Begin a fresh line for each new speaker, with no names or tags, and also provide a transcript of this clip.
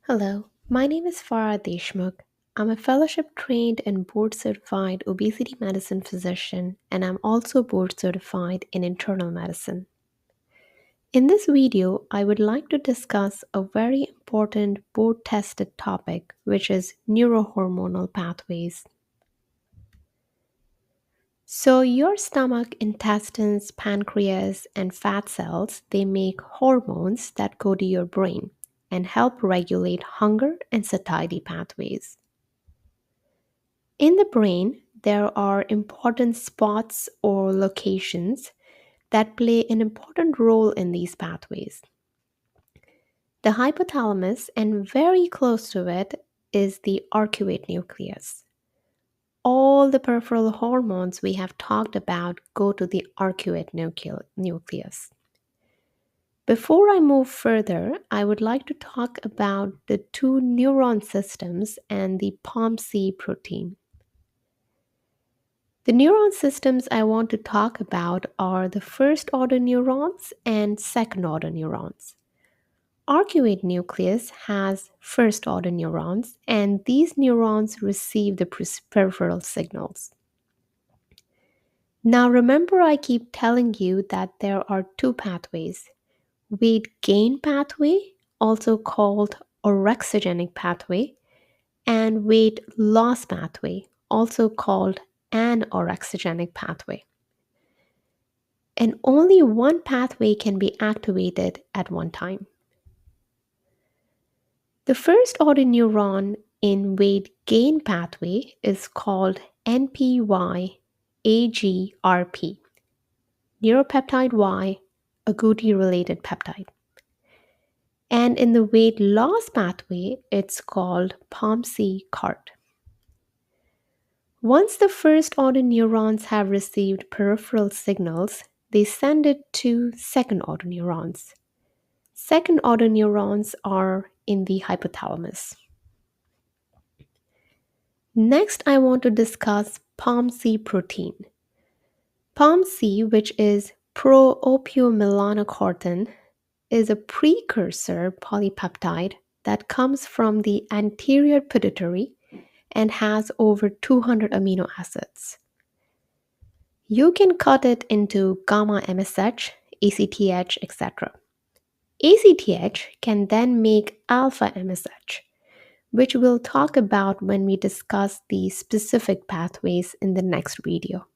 Hello, my name is Farah Deshmukh. I'm a fellowship trained and board certified obesity medicine physician, and I'm also board certified in internal medicine. In this video, I would like to discuss a very important board tested topic, which is neurohormonal pathways. So, your stomach, intestines, pancreas, and fat cells, they make hormones that go to your brain and help regulate hunger and satiety pathways. In the brain, there are important spots or locations that play an important role in these pathways. The hypothalamus, and very close to it, is the arcuate nucleus. All the peripheral hormones we have talked about go to the arcuate nucleus. Before I move further, I would like to talk about the two neuron systems and the POMC protein. The neuron systems I want to talk about are the first order neurons and second order neurons. Arcuate nucleus has first order neurons, and these neurons receive the peripheral signals. Now remember, I keep telling you that there are two pathways: weight gain pathway, also called orexigenic pathway, and weight loss pathway, also called anorexigenic pathway. And only one pathway can be activated at one time. The first order neuron in weight gain pathway is called NPY AGRP, neuropeptide Y, agouti related peptide. And in the weight loss pathway, it's called POMC CART. Once the first order neurons have received peripheral signals, they send it to second order neurons. Second order neurons are in the hypothalamus. Next, I want to discuss POMC protein. POMC, which is pro-opiomelanocortin, is a precursor polypeptide that comes from the anterior pituitary and has over 200 amino acids. You can cut it into gamma MSH, ACTH, etc. ACTH can then make alpha MSH, which we'll talk about when we discuss the specific pathways in the next video.